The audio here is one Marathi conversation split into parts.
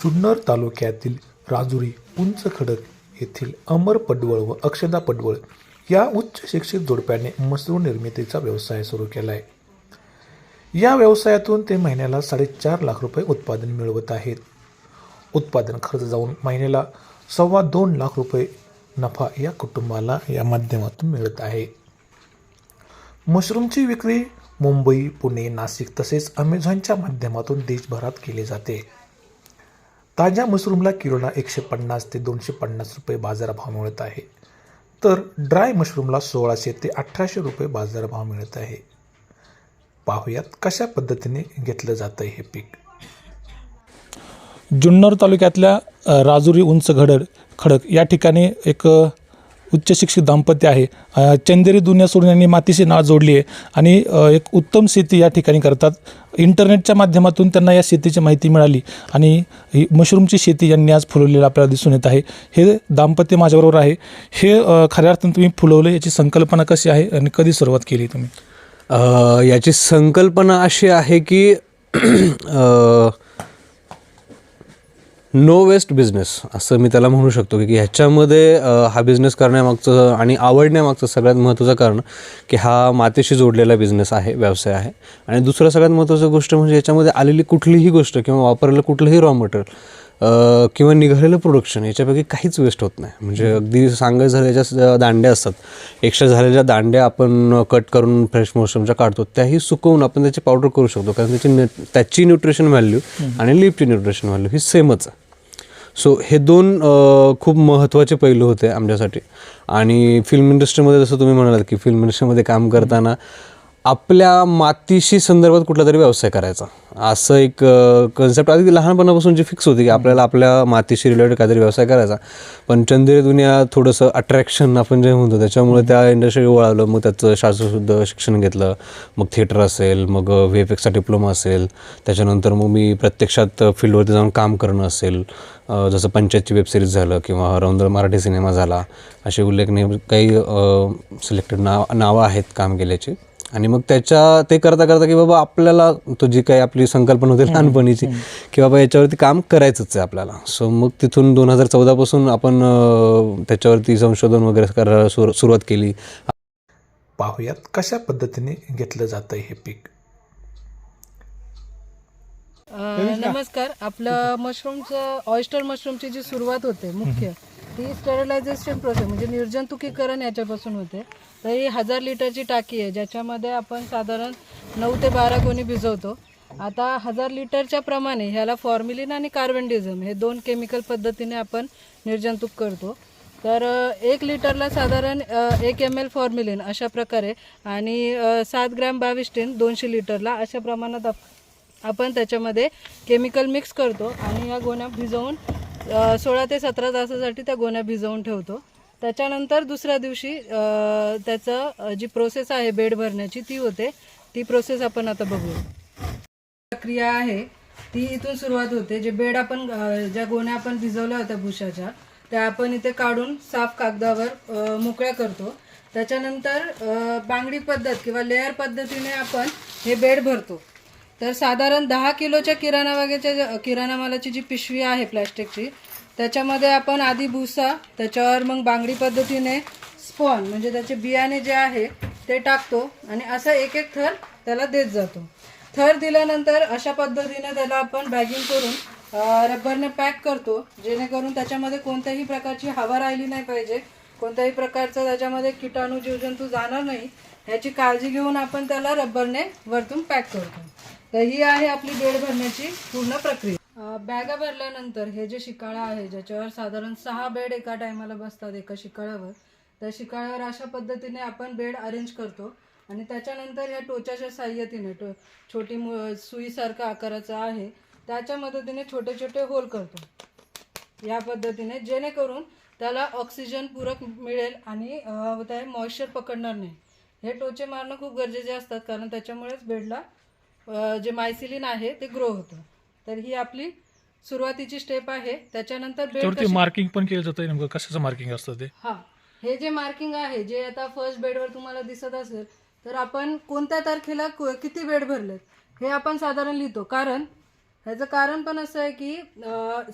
जुन्नर तालुक्यातील राजुरी उंच खडक येथील अमर पडवळ व अक्षदा पडवळ या उच्च शिक्षित जोडप्याने मशरूम निर्मितीचा व्यवसाय सुरू केला आहे. या व्यवसायातून ते महिन्याला 4.5 लाख रुपये उत्पादन मिळवत आहेत. उत्पादन खर्च जाऊन महिन्याला 2.25 लाख रुपये नफा या कुटुंबाला या माध्यमातून मिळत आहे. मशरूमची विक्री मुंबई, पुणे, नाशिक तसेच अमेझॉनच्या माध्यमातून देशभरात केली जाते. ताज्या मशरूमला किलोला 150 ते 250 रुपये बाजारभाव मिळत आहे, तर ड्राय मशरूमला 1600 ते 1800 रुपये बाजारभाव मिळत आहे. पाहुयात कशा पद्धतीने घेतलं जातं हे पीक. जुन्नर तालुक्यातल्या राजुरी उंच खडक या ठिकाणी एक उच्च शिक्षित दाम्पत्य आहे. चंदेरी दुनिया सोडून यांनी मातीशी नाळ जोडली आहे आणि एक उत्तम शेती या ठिकाणी करतात. इंटरनेटच्या माध्यमातून त्यांना या शेतीची माहिती मिळाली आणि ही मशरूमची शेती यांनी आज फुलवलेलं आपल्याला दिसून येत आहे. हे दाम्पत्य माझ्याबरोबर आहे. हे खऱ्या अर्थानं तुम्ही फुलवलं, याची संकल्पना कशी आहे आणि कधी सुरुवात केली तुम्ही? याची संकल्पना अशी आहे की नो वेस्ट बिझनेस असं मी त्याला म्हणू शकतो की ह्याच्यामध्ये हा बिझनेस करण्यामागचं आणि आवडण्यामागचं सगळ्यात महत्त्वाचं कारण की हा मातीशी जोडलेला बिझनेस आहे, व्यवसाय आहे. आणि दुसरं सगळ्यात महत्त्वाचं गोष्ट म्हणजे याच्यामध्ये आलेली कुठलीही गोष्ट किंवा वापरलेलं कुठलंही रॉ मटेरियल किंवा निघालेलं प्रोडक्शन याच्यापैकी काहीच वेस्ट होत नाही. म्हणजे अगदी सांगायचं झालं, याच्या दांड्या असतात, एक्स्ट्रा झालेल्या दांड्या आपण कट करून फ्रेश मशरूमच्या काढतो, त्याही सुकवून आपण त्याची पावडर करू शकतो, कारण त्याची न्यूट्रिशन व्हॅल्यू आणि लीफची न्यूट्रिशन व्हॅल्यू ही सेमच आहे. सो हे दोन खूप महत्त्वाचे पैलू होते आमच्यासाठी. आणि फिल्म इंडस्ट्रीमध्ये जसं तुम्ही म्हणालात की फिल्म इंडस्ट्रीमध्ये काम करताना आपल्या मातीशी संदर्भात कुठला तरी व्यवसाय करायचा, असं एक कन्सेप्ट आधी लहानपणापासून फिक्स होती की आपल्याला आपल्या मातीशी रिलेटेड काहीतरी व्यवसाय करायचा. पण चंदेरी दुनिया थोडंसं अट्रॅक्शन आपण जे म्हणतो त्याच्यामुळे त्या इंडस्ट्री वळालं. मग त्याचं शास्त्रशुद्ध शिक्षण घेतलं, मग थिएटर असेल, मग VFXचा डिप्लोमा असेल, त्याच्यानंतर मग मी प्रत्यक्षात फील्डवरती जाऊन काम करणं असेल, जसं पंचायतची वेबसिरीज झालं किंवा रौंदळ मराठी सिनेमा झाला, असे उल्लेखनीय काही सिलेक्टेड नावं आहेत काम केल्याची. आणि मग ते करता करता की बाबा आपल्याला तो जी काही आपली संकल्पना होती लहानपणीची की बाबा याच्यावरती काम करायचंच आहे आपल्याला. सो मग तिथून 2014 पासून आपण त्याच्यावरती संशोधन वगैरे करायला सुरुवात केली. पाहुयात कशा पद्धतीने घेतलं जातं हे पीक. नमस्कार. आपलं मशरूमचं ऑयस्टर मशरूमची जी सुरुवात होते मुख्य ती स्टरलायझेशन प्रोसेस म्हणजे निर्जंतुकीकरण याच्यापासून होते. तर ही 1000 लिटरची टाकी आहे, ज्याच्यामध्ये आपण साधारण 9 ते 12 गोणी भिजवतो. आता 1000 लिटरच्या प्रमाणे ह्याला फॉर्म्युलिन आणि कार्बनडिझम हे 2 केमिकल पद्धतीने आपण निर्जंतुक करतो. तर 1 लिटरला साधारण 1 ml फॉर्म्युलिन अशा प्रकारे आणि 7 ग्रॅम बाविस्टिन 200 लिटरला अशा प्रमाणात आपण त्याच्यामध्ये केमिकल मिक्स करतो आणि या गोण्या भिजवून 16 ते 17 तासासाठी त्या गोण्या भिजवून ठेवतो. त्याच्यानंतर दुसऱ्या दिवशी त्याचं जी प्रोसेस आहे बेड भरण्याची ती होते. ती प्रोसेस आपण आता बघूया. प्रक्रिया आहे ती इथून सुरुवात होते. जे बेड आपण ज्या गोण्या आपण भिजवल्या होत्या भुशाच्या त्या आपण इथे काढून साफ कागदावर मोकळ्या करतो. त्याच्यानंतर बांगडी पद्धत किंवा लेअर पद्धतीने आपण हे बेड भरतो. तर साधारण 10 किलोच्या किराणा मालाची जी पिशवी आहे प्लॅस्टिकची, त्याच्यामध्ये आपण आधी भुसा, त्याच्यावर मग बांगडी पद्धतीने स्पॉन म्हणजे त्याचे बियाणे जे आहे ते टाकतो आणि असा एक एक थर त्याला देत जातो. थर दिल्यानंतर अशा पद्धतीने त्याला आपण बॅगिंग करून रबरने पॅक करतो, जेणेकरून त्याच्यामध्ये कोणत्याही प्रकारची हवा राहिली नाही पाहिजे, कोणत्याही प्रकारचं त्याच्यामध्ये किटाणू जीवजंतू जाणार नाही ह्याची काळजी घेऊन आपण त्याला रबरने वरतून पॅक करतो. तर ही आहे आपली बेड भरण्याची पूर्ण प्रक्रिया. बॅगा भरल्यानंतर हे जे शिकाळा आहे ज्याच्यावर साधारण 6 बेड एका टायमाला बसतात एका शिकाळ्यावर, त्या शिकाळ्यावर अशा पद्धतीने आपण बेड अरेंज करतो आणि त्याच्यानंतर या टोचाच्या साहाय्याने छोटी सुईसारखा आकाराचा आहे त्याच्या मदतीने छोटे छोटे होल करतो या पद्धतीने, जेणेकरून त्याला ऑक्सिजन पूरक मिळेल आणि त्या मॉइश्चर पकडणार नाही. हे टोचे मारणं खूप गरजेचे असतात, कारण त्याच्यामुळेच बेडला जे मायसिलिन आहे ते ग्रो होतं. तर ही आपली सुरुवातीची स्टेप आहे. त्याच्यानंतर बेड मार्किंग पण केलं जातं. नेमकं कशाचं मार्किंग असतं ते? हां, हे जे मार्किंग आहे जे आता फर्स्ट बेडवर तुम्हाला दिसत असेल, तर आपण कोणत्या तारखेला किती बेड भरलेत हे आपण साधारण लिहितो. कारण ह्याचं कारण पण असं आहे की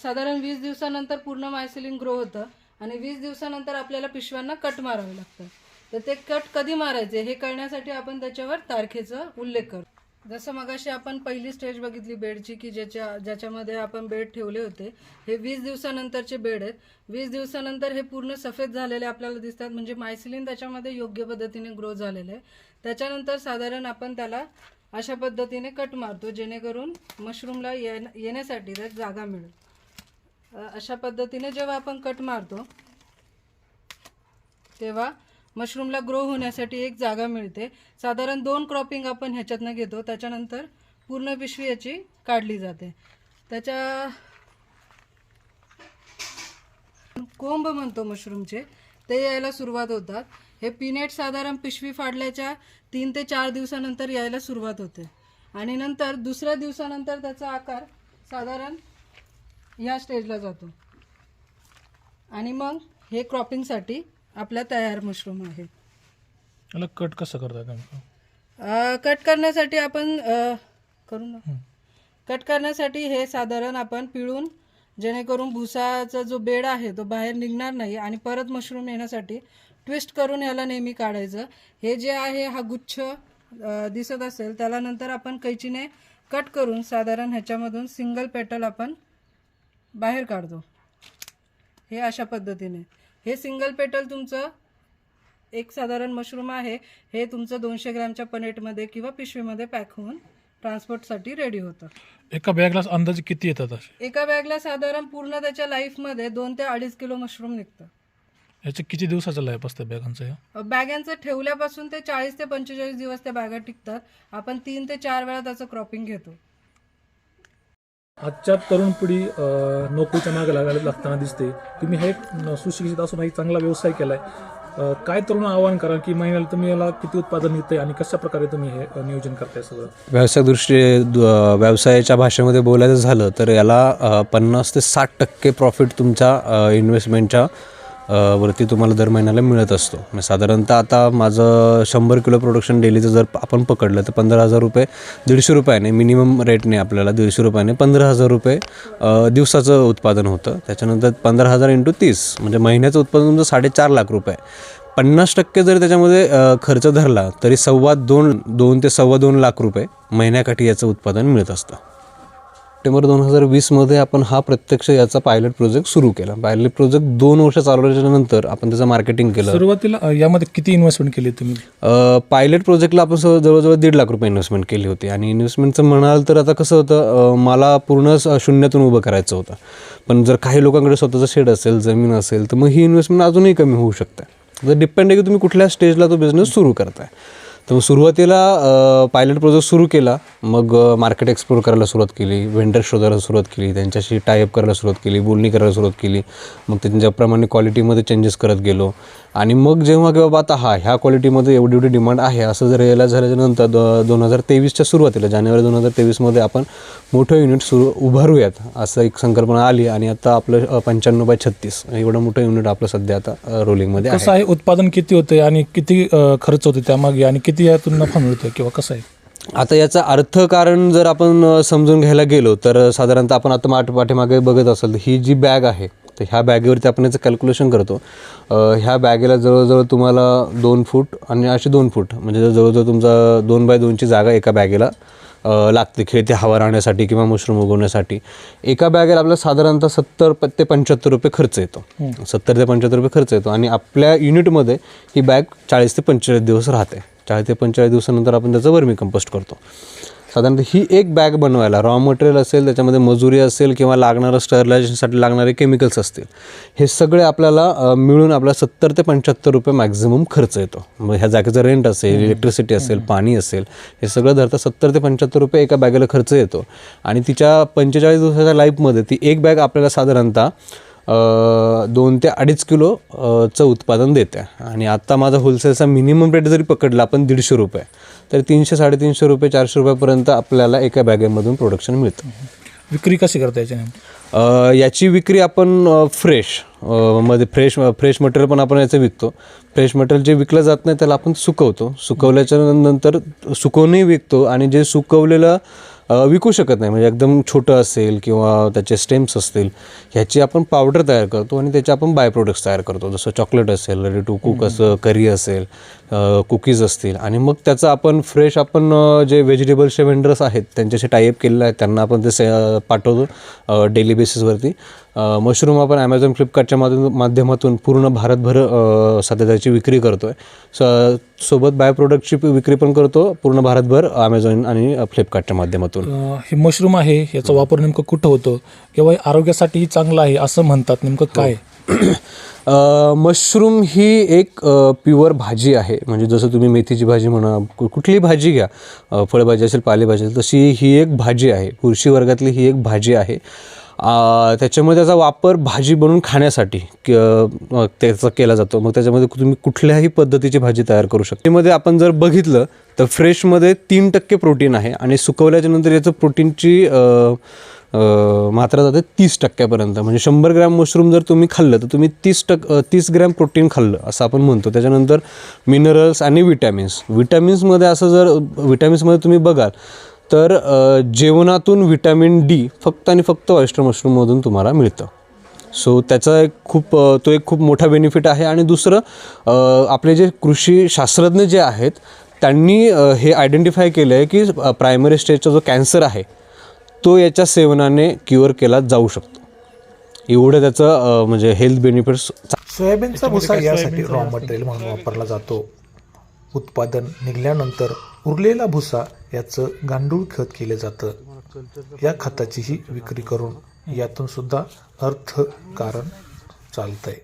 साधारण 20 दिवसानंतर पूर्ण मायसिलिन ग्रो होतं आणि 20 दिवसानंतर आपल्याला पिशव्यांना कट मारावे लागतं. तर ते कट कधी मारायचे हे कळण्यासाठी आपण त्याच्यावर तारखेचा उल्लेख करतो. जसं मगाशी आपण पहिली स्टेज बघितली बेडची की ज्याच्यामध्ये आपण बेड ठेवले होते, हे 20 दिवसानंतरचे बेड आहेत. 20 दिवसानंतर हे पूर्ण सफेद झालेले आपल्याला दिसतात, म्हणजे मायसिलिन त्याच्यामध्ये योग्य पद्धतीने ग्रो झालेलं आहे. त्याच्यानंतर साधारण आपण त्याला अशा पद्धतीने कट मारतो जेणेकरून मशरूमला येण्यासाठी त्यात जागा मिळेल. अशा पद्धतीने जेव्हा आपण कट मारतो तेव्हा मशरूमला ग्रो होण्यासाठी एक जागा मिळते. साधारण 2 क्रॉपिंग आपण ह्याच्यातनं घेतो. त्याच्यानंतर पूर्ण पिशवी याची काढली जाते. त्याच्या कोंब म्हणतो मशरूमचे, ते यायला सुरुवात होतात. हे पिनेट साधारण पिशवी फाडल्याच्या 3 ते 4 दिवसानंतर यायला सुरुवात होते आणि नंतर दुसऱ्या दिवसानंतर त्याचा आकार साधारण ह्या स्टेजला जातो आणि मग हे क्रॉपिंगसाठी आपला तयार मशरूम आहे. याला कट कसं करतात नेमकं? कट करण्यासाठी आपण करू ना. कट करण्यासाठी हे साधारण आपण पिळून जेणेकरून भुसाचा जो बेड आहे तो बाहेर निघणार नाही आणि परत मशरूम येण्यासाठी ट्विस्ट करून याला नेहमी काढायचं. हे जे आहे हा गुच्छ दिसत असेल त्याला नंतर आपण कैचीने कट करून साधारण ह्याच्यामधून सिंगल पेटल आपण बाहेर काढतो. हे अशा पद्धतीने हे सिंगल पेटल तुमचं एक साधारण मशरूम आहे. हे तुमचं 200 ग्रॅमच्या पनेटमध्ये किंवा पिशवीमध्ये पॅक होऊन ट्रान्सपोर्टसाठी रेडी होतं. एका बॅगला अंदाजे किती येतात असे? एका बॅगला साधारण पूर्ण त्याच्या लाईफमध्ये 2 ते 2.5 किलो मशरूम निघतं. याचे किती दिवसाचा लाईफ असतं बॅगांचं? बॅगांचं ठेवल्यापासून ते 40 ते 45 दिवस त्या बॅगा टिकतात. आपण 3 ते 4 वेळा त्याचं क्रॉपिंग घेतो. आजच्या तरुण पिढी नोकरीच्या मागे लागताना दिसते. तुम्ही हे सुशिक्षित असून एक चांगला व्यवसाय केलाय. काय तरुण आवाहन करा की महिन्याला तुम्ही याला किती उत्पादन निघतंय आणि कशा प्रकारे तुम्ही हे नियोजन करताय सगळं? व्यवसायाच्या भाषेमध्ये बोलायचं झालं तर याला 50 ते 60% प्रॉफिट तुमच्या इन्व्हेस्टमेंटच्या वरती तुम्हाला दर महिन्याला मिळत असतो. म्हणजे साधारणतः आता माझं 100 किलो प्रोडक्शन डेलीचं जर आपण पकडलं तर 15,000 रुपये 150 रुपयाने मिनिमम रेटने आपल्याला 150 रुपयाने 15,000 रुपये दिवसाचं उत्पादन होतं. त्याच्यानंतर 15,000 × 30 म्हणजे महिन्याचं उत्पादन तुमचं 4.5 लाख रुपये. 50% जर त्याच्यामध्ये खर्च धरला तरी 2 ते 2.25 लाख रुपये महिन्याकाठी याचं उत्पादन मिळत असतं. सप्टेंबर 2020मध्ये आपण हा प्रत्यक्ष याचा पायलट प्रोजेक्ट सुरू केला. पायलट प्रोजेक्ट 2 वर्ष चालवल्याच्या नंतर आपण त्याचं मार्केटिंग केलं. सुरुवातीला यामध्ये किती इन्व्हेस्टमेंट केली तुम्ही? पायलट प्रोजेक्टला आपण जवळजवळ 1.5 लाख रुपये इन्व्हेस्टमेंट केली होती. आणि इन्व्हेस्टमेंटचं म्हणाल तर आता कसं होतं, मला पूर्ण शून्यातून उभं करायचं होतं. पण जर काही लोकांकडे स्वतःचं शेड असेल, जमीन असेल, तर मग ही इन्व्हेस्टमेंट अजूनही कमी होऊ शकते. तर डिपेंड आहे की तुम्ही कुठल्या स्टेजला तो बिझनेस सुरू करताय. तर मग सुरुवातीला पायलट प्रोजेक्ट सुरू केला. मग मार्केट एक्सप्लोर करायला सुरुवात केली, व्हेंडर शोधायला सुरुवात केली, त्यांच्याशी टायअप करायला सुरुवात केली, बोलणी करायला सुरुवात केली. मग त्यांच्याप्रमाणे क्वालिटीमध्ये चेंजेस करत गेलो. आणि मग जेव्हा की बाबा आता ह्या क्वालिटीमध्ये एवढी डिमांड आहे असं जर रिअलाईज झाल्याच्यानंतर 2023च्या सुरुवातीला जानेवारी 2023मध्ये आपण मोठं युनिट उभारूयात असं एक संकल्पना आली. आणि आता आपलं 95/36 एवढं मोठं युनिट आपलं सध्या आता रोलिंगमध्ये आहे. कसं आहे, उत्पादन किती होतं आणि किती खर्च होते त्यामागे आणि किती यातून नफा मिळतोय किंवा कसं आहे? आता याचं अर्थकारण जर आपण समजून घ्यायला गेलो तर साधारणतः आपण आता पाठीमागे बघत असाल तर ही जी बॅग आहे तर ह्या बॅगेवरती आपण याचं कॅल्क्युलेशन करतो. ह्या बॅगेला जवळजवळ तुम्हाला 2 फूट आणि अशी 2 फूट म्हणजे जवळजवळ तुमचा 2x2ची जागा एका बॅगेला लागते खेळती हवा राहण्यासाठी किंवा मशरूम उगवण्यासाठी. एका बॅगेला आपल्याला साधारणतः 70 ते 75 रुपये खर्च येतो. 70 ते 75 रुपये खर्च येतो. आणि आपल्या युनिटमध्ये ही बॅग 40 ते 45 दिवस राहते. 40 ते 45 दिवसानंतर आपण त्याचं वर्मी कंपोस्ट करतो. साधारणतः ही एक बॅग बनवायला रॉ मटेरियल असेल, त्याच्यामध्ये मजुरी असेल किंवा लागणारं स्टरलायझेशनसाठी लागणारे केमिकल्स असतील, हे सगळे आपल्याला मिळून आपल्याला 70 ते 75 रुपये मॅक्झिमम खर्च येतो. मग ह्या जागेचं रेंट असेल, इलेक्ट्रिसिटी असेल, पाणी असेल, हे सगळं धरता 70 ते 75 रुपये एका बॅगेला खर्च येतो. आणि तिच्या 45 दिवसाच्या लाईफमध्ये ती एक बॅग आपल्याला साधारणतः 2 ते 2.5 किलो चं उत्पादन देते. आणि आता माझा होलसेलचा मिनिमम रेट जरी पकडला आपण 150 रुपये तर 300-350 रुपये 400 रुपयापर्यंत आपल्याला एका बॅगेमधून प्रोडक्शन मिळतं. विक्री कशी करता याची? याची विक्री आपण मध्ये फ्रेश मटेरियल पण आपण याचं विकतो. फ्रेश मटेरियल जे विकलं जात नाही त्याला आपण सुकवतो. सुकवल्याच्या नंतर सुकवूनही विकतो. आणि जे सुकवलेलं विकू शकत नाही. म्हणजे एकदम छोटं असेल किंवा त्याचे स्टेम्स असतील, ह्याची आपण पावडर तयार करतो आणि त्याचे आपण बाय प्रोडक्ट्स तयार करतो. जसं चॉकलेट असेल, रेडी टू कुक असं करी असेल, कुकीज असतील, आणि मग त्याचं आपण फ्रेश आपण जे व्हेजिटेबल्सचे वेंडर्स आहेत त्यांच्याशी टायअप केलेलं आहे, त्यांना आपण ते पाठवतो डेली बेसिसवरती. मशरूम आपण ॲमेझॉन फ्लिपकार्टच्या माध्यमातून पूर्ण भारतभर सध्या त्याची विक्री करतो आहे. सोबत बाय प्रोडक्टची विक्री पण करतो पूर्ण भारतभर ॲमेझॉन आणि फ्लिपकार्टच्या माध्यमातून. हे मशरूम आहे याचा वापर नेमकं कुठं होतो किंवा हे आरोग्यासाठीही चांगलं आहे असं म्हणतात, नेमकं काय? मशरूम ही एक प्युअर भाजी आहे. म्हणजे जसं तुम्ही मेथीची भाजी म्हणा, कुठलीही भाजी घ्या, फळभाजी असेल, पालेभाजी असेल, तशी ही एक भाजी आहे. बुरशी वर्गातली ही एक भाजी आहे. त्याच्यामुळे त्याचा वापर भाजी बनवून खाण्यासाठी त्याचा केला जातो. मग त्याच्यामध्ये तुम्ही कुठल्याही पद्धतीची भाजी तयार करू शकता. त्यामध्ये आपण जर बघितलं तर फ्रेशमध्ये 3% प्रोटीन आहे आणि सुकवल्याच्या नंतर याचं प्रोटीनची मात्रा जाते 30% म्हणजे 100 ग्रॅम मशरूम जर तुम्ही खाल्लं तर तुम्ही 30 ग्रॅम प्रोटीन खाल्लं असं आपण म्हणतो. त्याच्यानंतर मिनरल्स आणि विटॅमिन्समध्ये असं जर विटॅमिन्समध्ये तुम्ही बघाल तर जेवणातून व्हिटॅमिन डी फक्त आणि फक्त ऑयस्टर मशरूममधून तुम्हाला मिळतं. सो त्याचा तो एक खूप मोठा बेनिफिट आहे. आणि दुसरं, आपले जे कृषी शास्त्रज्ञ जे आहेत त्यांनी हे आयडेंटिफाय केलं आहे की प्रायमरी स्टेजचा जो कॅन्सर आहे तो याच्या सेवनाने क्युअर केला जाऊ शकतो. एवढं त्याचं म्हणजे हेल्थ बेनिफिट्स. सोयाबीनचा भुसा यासाठी रॉ मटेरियल म्हणून वापरला जातो. उत्पादन निघाल्यानंतर उरलेला भुसा याचं गांडूळ खत केलं जातं. या खताचीही विक्री करून यातून सुद्धा अर्थकारण चालतंय.